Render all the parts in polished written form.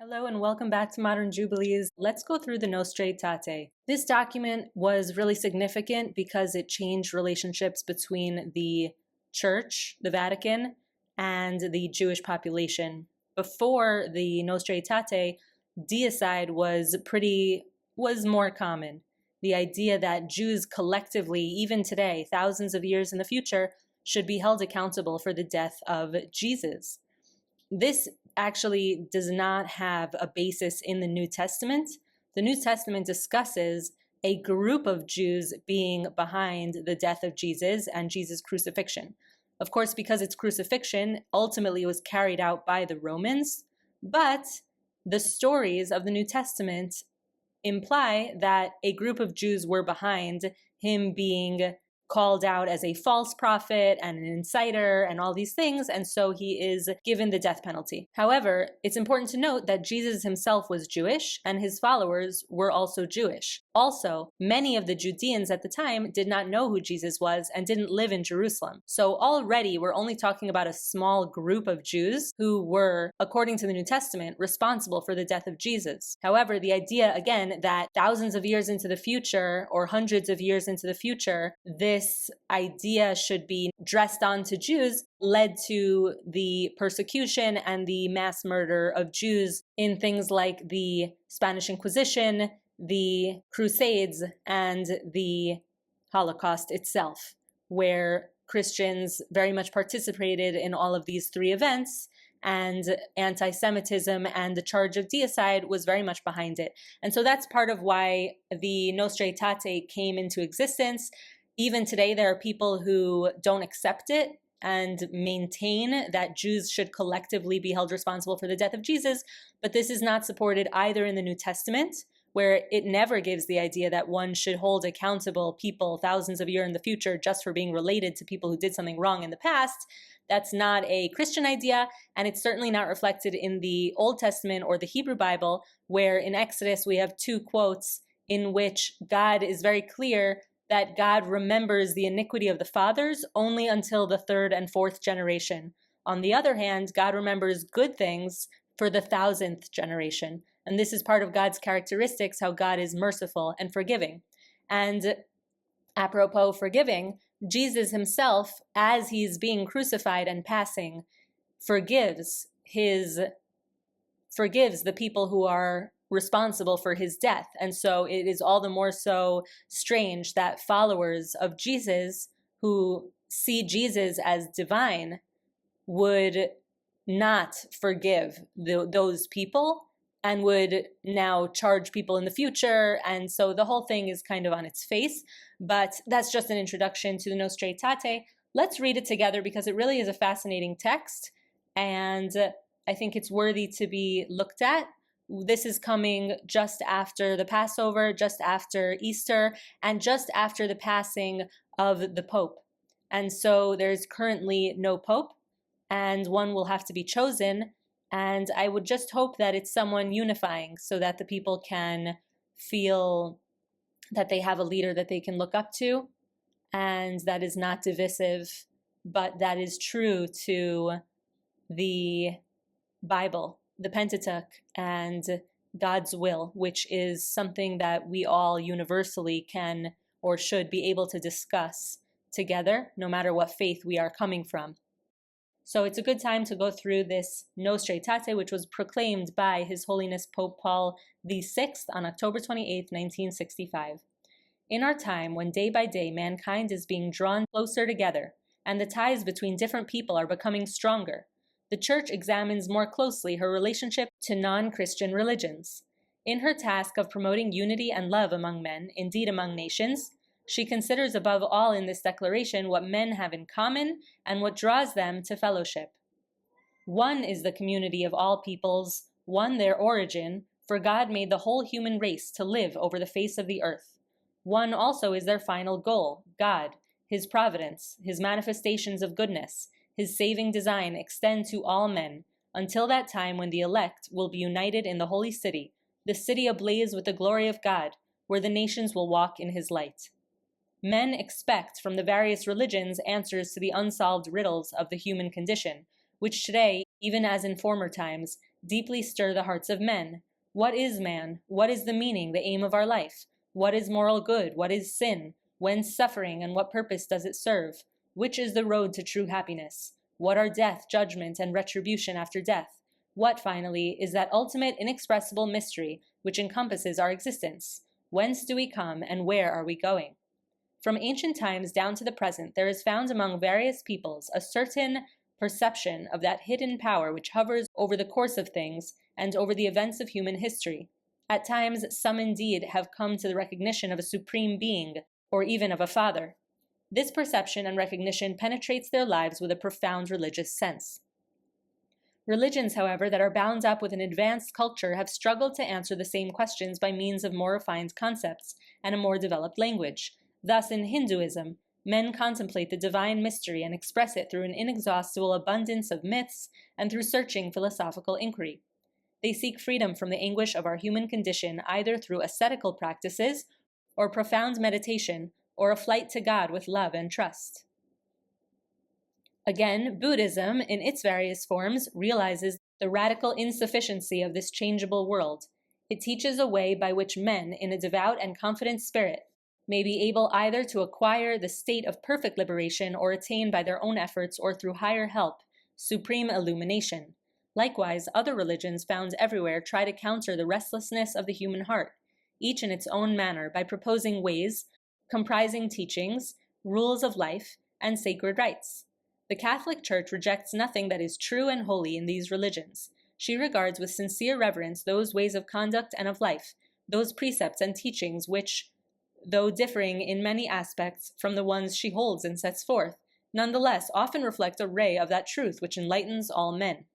Hello and welcome back to Modern Jubilees. Let's go through the Nostra Aetate. This document was really significant because it changed relationships between the Church, the Vatican, and the Jewish population. Before the Nostra Aetate, deicide was more common. The idea that Jews collectively, even today, thousands of years in the future, should be held accountable for the death of Jesus. This actually does not have a basis in the New Testament. The New Testament discusses a group of Jews being behind the death of Jesus and Jesus' crucifixion. Of course, because it's crucifixion, ultimately it was carried out by the Romans, but the stories of the New Testament imply that a group of Jews were behind him being called out as a false prophet and an inciter and all these things, and so he is given the death penalty. However, it's important to note that Jesus himself was Jewish and his followers were also Jewish. Also, many of the Judeans at the time did not know who Jesus was and didn't live in Jerusalem. So already we're only talking about a small group of Jews who were, according to the New Testament, responsible for the death of Jesus. However, the idea, again, that thousands of years into the future or hundreds of years into the future, this idea should be dressed onto Jews led to the persecution and the mass murder of Jews in things like the Spanish Inquisition, the Crusades, and the Holocaust itself, where Christians very much participated in all of these three events, and anti-Semitism and the charge of deicide was very much behind it. And so that's part of why the Nostra Aetate came into existence. Even today, there are people who don't accept it and maintain that Jews should collectively be held responsible for the death of Jesus, but this is not supported either in the New Testament, where it never gives the idea that one should hold accountable people thousands of years in the future just for being related to people who did something wrong in the past. That's not a Christian idea, and it's certainly not reflected in the Old Testament or the Hebrew Bible, where in Exodus we have two quotes in which God is very clear that God remembers the iniquity of the fathers only until the third and fourth generation. On the other hand, God remembers good things for the 1,000th generation. And this is part of God's characteristics, how God is merciful and forgiving. And apropos forgiving, Jesus himself, as he's being crucified and passing, forgives the people who are responsible for his death. And so it is all the more so strange that followers of Jesus who see Jesus as divine would not forgive those people and would now charge people in the future. And so the whole thing is kind of on its face. But that's just an introduction to the Nostra Aetate. Let's read it together because it really is a fascinating text, and I think it's worthy to be looked at. This is coming just after the Passover, just after Easter, and just after the passing of the Pope. And so there's currently no Pope, and one will have to be chosen. And I would just hope that it's someone unifying so that the people can feel that they have a leader that they can look up to, and that is not divisive, but that is true to the Bible, the Pentateuch, and God's will, which is something that we all universally can or should be able to discuss together, no matter what faith we are coming from. So it's a good time to go through this Nostra Aetate, which was proclaimed by His Holiness Pope Paul VI on October 28, 1965. In our time, when day by day mankind is being drawn closer together, and the ties between different people are becoming stronger, the Church examines more closely her relationship to non-Christian religions. In her task of promoting unity and love among men, indeed among nations, she considers above all in this declaration what men have in common and what draws them to fellowship. One is the community of all peoples, one their origin, for God made the whole human race to live over the face of the earth. One also is their final goal, God, His providence, His manifestations of goodness, His saving design extend to all men, until that time when the elect will be united in the holy city, the city ablaze with the glory of God, where the nations will walk in His light. Men expect from the various religions answers to the unsolved riddles of the human condition, which today, even as in former times, deeply stir the hearts of men. What is man? What is the meaning, the aim of our life? What is moral good? What is sin? Whence suffering, and what purpose does it serve? Which is the road to true happiness? What are death, judgment, and retribution after death? What, finally, is that ultimate inexpressible mystery which encompasses our existence? Whence do we come, and where are we going? From ancient times down to the present, there is found among various peoples a certain perception of that hidden power which hovers over the course of things and over the events of human history. At times, some indeed have come to the recognition of a supreme being, or even of a father. This perception and recognition penetrates their lives with a profound religious sense. Religions, however, that are bound up with an advanced culture have struggled to answer the same questions by means of more refined concepts and a more developed language. Thus, in Hinduism, men contemplate the divine mystery and express it through an inexhaustible abundance of myths and through searching philosophical inquiry. They seek freedom from the anguish of our human condition either through ascetical practices or profound meditation or a flight to God with love and trust. Again, Buddhism, in its various forms, realizes the radical insufficiency of this changeable world. It teaches a way by which men, in a devout and confident spirit, may be able either to acquire the state of perfect liberation or attain by their own efforts or through higher help, supreme illumination. Likewise, other religions found everywhere try to counter the restlessness of the human heart, each in its own manner, by proposing ways comprising teachings, rules of life, and sacred rites. The Catholic Church rejects nothing that is true and holy in these religions. She regards with sincere reverence those ways of conduct and of life, those precepts and teachings which, though differing in many aspects from the ones she holds and sets forth, nonetheless often reflect a ray of that truth which enlightens all men.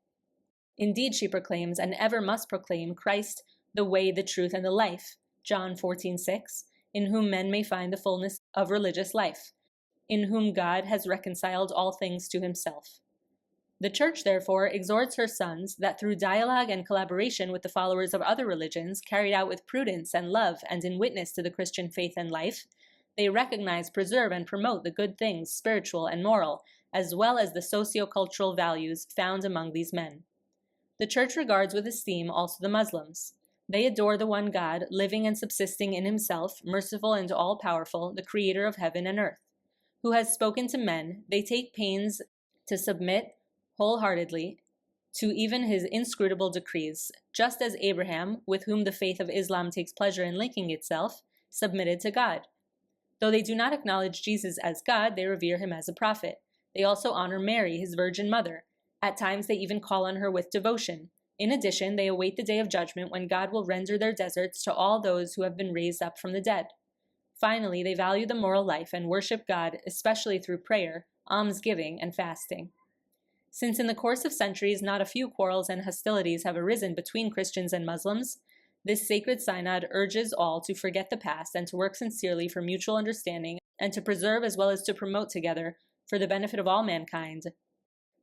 Indeed, she proclaims, and ever must proclaim, Christ, the way, the truth, and the life, John 14:6, in whom men may find the fullness of religious life, in whom God has reconciled all things to himself. The Church, therefore, exhorts her sons that through dialogue and collaboration with the followers of other religions, carried out with prudence and love and in witness to the Christian faith and life, they recognize, preserve, and promote the good things, spiritual and moral, as well as the socio-cultural values found among these men. The Church regards with esteem also the Muslims. They adore the one God, living and subsisting in himself, merciful and all-powerful, the creator of heaven and earth, who has spoken to men. They take pains to submit wholeheartedly to even his inscrutable decrees, just as Abraham, with whom the faith of Islam takes pleasure in linking itself, submitted to God. Though they do not acknowledge Jesus as God, they revere him as a prophet. They also honor Mary, his virgin mother. At times they even call on her with devotion. In addition, they await the day of judgment when God will render their deserts to all those who have been raised up from the dead. Finally, they value the moral life and worship God, especially through prayer, almsgiving, and fasting. Since in the course of centuries not a few quarrels and hostilities have arisen between Christians and Muslims, this sacred synod urges all to forget the past and to work sincerely for mutual understanding and to preserve as well as to promote together, for the benefit of all mankind,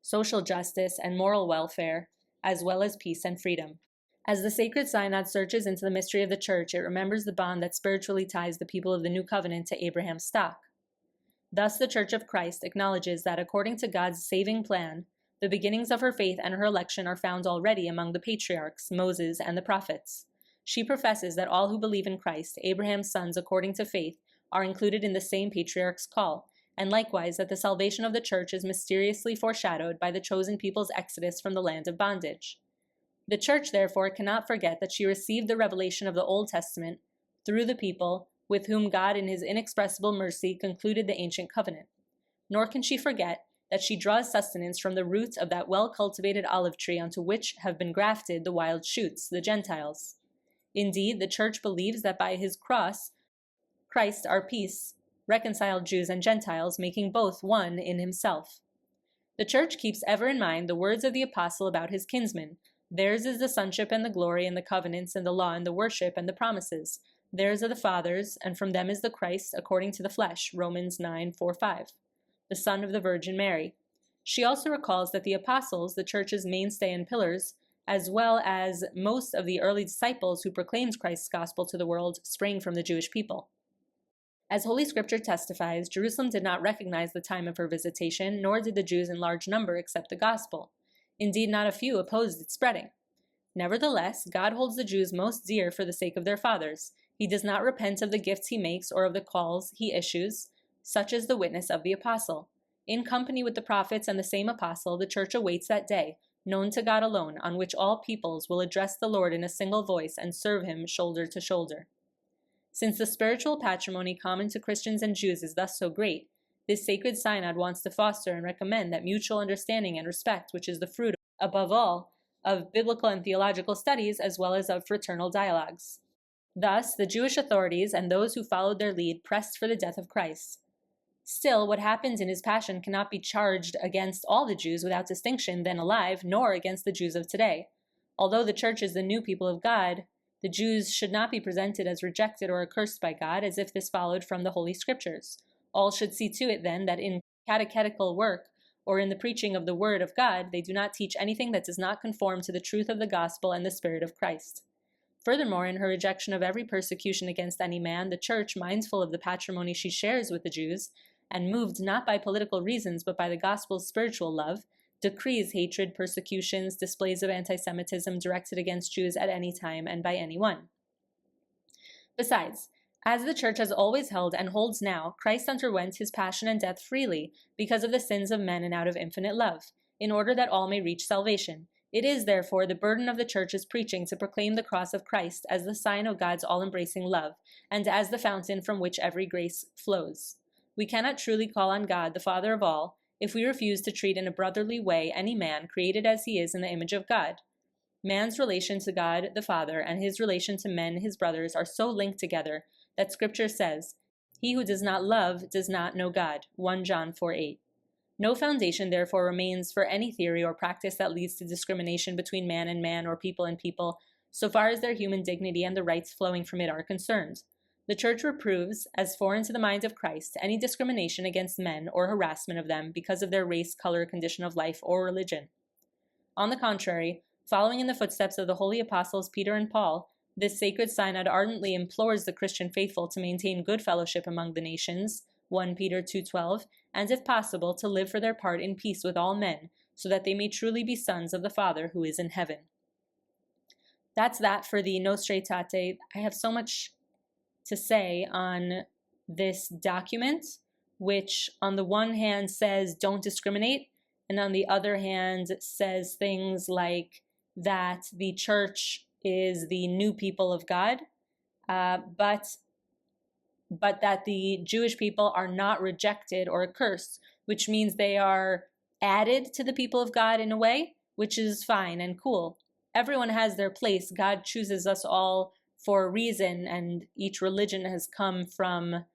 social justice and moral welfare, as well as peace and freedom. As the Sacred Synod searches into the mystery of the Church, it remembers the bond that spiritually ties the people of the New Covenant to Abraham's stock. Thus, the Church of Christ acknowledges that according to God's saving plan, the beginnings of her faith and her election are found already among the patriarchs, Moses, and the prophets. She professes that all who believe in Christ, Abraham's sons according to faith, are included in the same patriarch's call, and likewise that the salvation of the Church is mysteriously foreshadowed by the chosen people's exodus from the land of bondage. The Church, therefore, cannot forget that she received the revelation of the Old Testament through the people with whom God in his inexpressible mercy concluded the ancient covenant. Nor can she forget that she draws sustenance from the roots of that well-cultivated olive tree onto which have been grafted the wild shoots, the Gentiles. Indeed, the Church believes that by his cross, Christ, our peace, reconciled Jews and Gentiles, making both one in himself. The Church keeps ever in mind the words of the Apostle about his kinsmen. Theirs is the sonship and the glory and the covenants and the law and the worship and the promises. Theirs are the fathers, and from them is the Christ according to the flesh, Romans 9:4-5, the Son of the Virgin Mary. She also recalls that the apostles, the Church's mainstay and pillars, as well as most of the early disciples who proclaimed Christ's gospel to the world, sprang from the Jewish people. As Holy Scripture testifies, Jerusalem did not recognize the time of her visitation, nor did the Jews in large number accept the gospel. Indeed, not a few opposed its spreading. Nevertheless, God holds the Jews most dear for the sake of their fathers. He does not repent of the gifts he makes or of the calls he issues, such as the witness of the apostle. In company with the prophets and the same apostle, the church awaits that day, known to God alone, on which all peoples will address the Lord in a single voice and serve him shoulder to shoulder. Since the spiritual patrimony common to Christians and Jews is thus so great, this sacred synod wants to foster and recommend that mutual understanding and respect, which is the fruit, above all, of biblical and theological studies as well as of fraternal dialogues. Thus, the Jewish authorities and those who followed their lead pressed for the death of Christ. Still, what happened in his passion cannot be charged against all the Jews without distinction then alive, nor against the Jews of today. Although the church is the new people of God, the Jews should not be presented as rejected or accursed by God, as if this followed from the Holy Scriptures. All should see to it, then, that in catechetical work or in the preaching of the Word of God, they do not teach anything that does not conform to the truth of the gospel and the Spirit of Christ. Furthermore, in her rejection of every persecution against any man, the Church, mindful of the patrimony she shares with the Jews, and moved not by political reasons but by the gospel's spiritual love, decrees hatred, persecutions, displays of anti-Semitism directed against Jews at any time and by anyone. Besides, as the Church has always held and holds now, Christ underwent his passion and death freely because of the sins of men and out of infinite love, in order that all may reach salvation. It is, therefore, the burden of the Church's preaching to proclaim the cross of Christ as the sign of God's all-embracing love, and as the fountain from which every grace flows. We cannot truly call on God, the Father of all, if we refuse to treat in a brotherly way any man created as he is in the image of God. Man's relation to God, the Father, and his relation to men, his brothers, are so linked together that Scripture says, "He who does not love does not know God." 1 John 4:8. No foundation, therefore, remains for any theory or practice that leads to discrimination between man and man or people and people, so far as their human dignity and the rights flowing from it are concerned. The Church reproves, as foreign to the mind of Christ, any discrimination against men or harassment of them because of their race, color, condition of life, or religion. On the contrary, following in the footsteps of the holy apostles Peter and Paul, this sacred synod ardently implores the Christian faithful to maintain good fellowship among the nations, 1 Peter 2:12, and if possible, to live for their part in peace with all men, so that they may truly be sons of the Father who is in heaven. That's that for the Nostra Aetate. I have so much to say on this document, which on the one hand says don't discriminate, and on the other hand says things like that the church is the new people of God, but that the Jewish people are not rejected or accursed, which means they are added to the people of God in a way, which is fine and cool. Everyone has their place. God chooses us all for a reason, and each religion has come from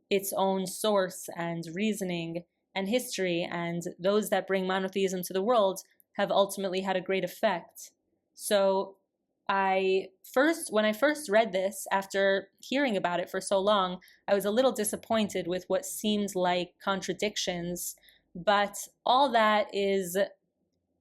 its own source and reasoning and history, and those that bring monotheism to the world have ultimately had a great effect. So when I first read this, after hearing about it for so long, I was a little disappointed with what seemed like contradictions, but all that is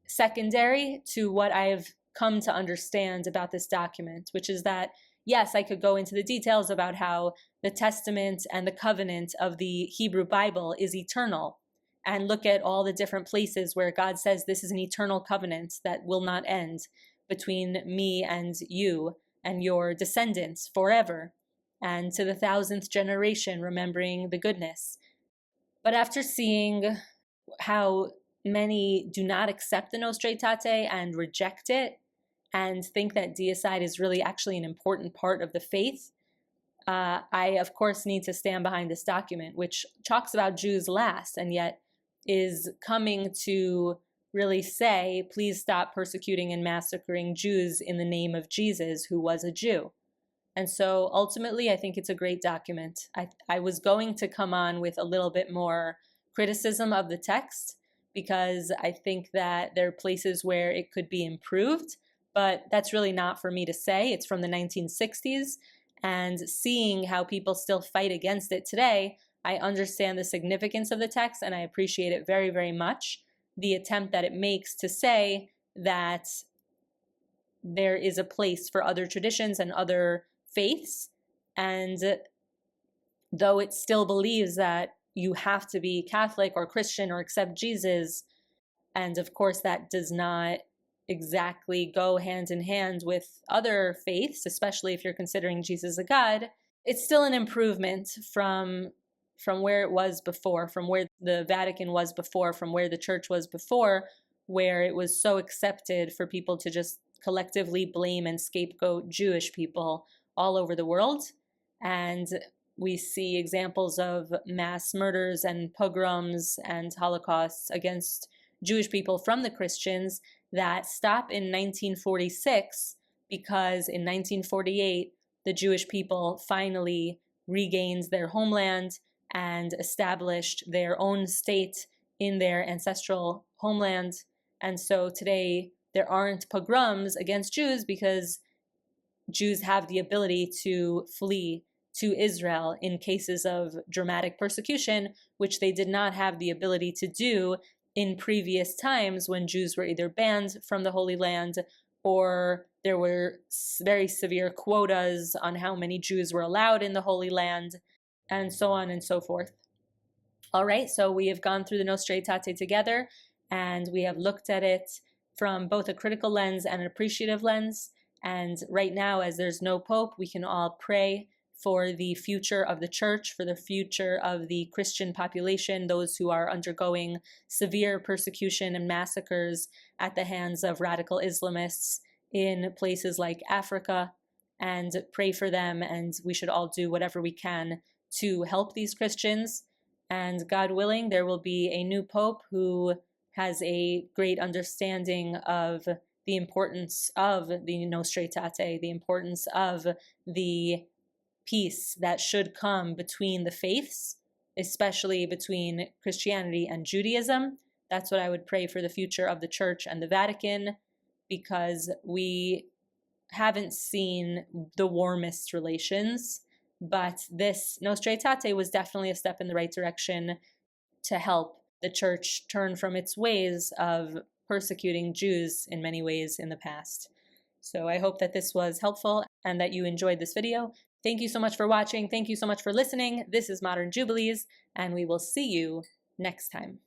secondary to what I've come to understand about this document, which is that, yes, I could go into the details about how the Testament and the covenant of the Hebrew Bible is eternal, and look at all the different places where God says this is an eternal covenant that will not end between me and you and your descendants forever, and to the 1,000th generation, remembering the goodness. But after seeing how many do not accept the Nostra Aetate and reject it, and think that deicide is really actually an important part of the faith, I, of course, need to stand behind this document, which talks about Jews last, and yet is coming to really say, please stop persecuting and massacring Jews in the name of Jesus, who was a Jew. And so ultimately, I think it's a great document. I was going to come on with a little bit more criticism of the text, because I think that there are places where it could be improved, but that's really not for me to say. It's from the 1960s, and seeing how people still fight against it today, I understand the significance of the text, and I appreciate it very, very much. The attempt that it makes to say that there is a place for other traditions and other faiths, and though it still believes that you have to be Catholic or Christian or accept Jesus, and of course that does not exactly go hand in hand with other faiths, especially if you're considering Jesus a god, it's still an improvement from where it was before, from where the Vatican was before, from where the church was before, where it was so accepted for people to just collectively blame and scapegoat Jewish people all over the world. And we see examples of mass murders and pogroms and holocausts against Jewish people from the Christians that stop in 1946, because in 1948, the Jewish people finally regained their homeland and established their own state in their ancestral homeland. And so today there aren't pogroms against Jews because Jews have the ability to flee to Israel in cases of dramatic persecution, which they did not have the ability to do in previous times when Jews were either banned from the Holy Land or there were very severe quotas on how many Jews were allowed in the Holy Land, and so on and so forth. All right, so we have gone through the Nostra Aetate together, and we have looked at it from both a critical lens and an appreciative lens. And right now, as there's no pope, we can all pray for the future of the church, for the future of the Christian population, those who are undergoing severe persecution and massacres at the hands of radical Islamists in places like Africa, and pray for them. And we should all do whatever we can to help these Christians. And God willing, there will be a new pope who has a great understanding of the importance of the Nostra Aetate, the importance of the peace that should come between the faiths, especially between Christianity and Judaism. That's what I would pray for the future of the Church and the Vatican, because we haven't seen the warmest relations, but this Nostra Aetate was definitely a step in the right direction to help the Church turn from its ways of persecuting Jews in many ways in the past. So I hope that this was helpful and that you enjoyed this video. Thank you so much for watching. Thank you so much for listening. This is Modern Jubilees, and we will see you next time.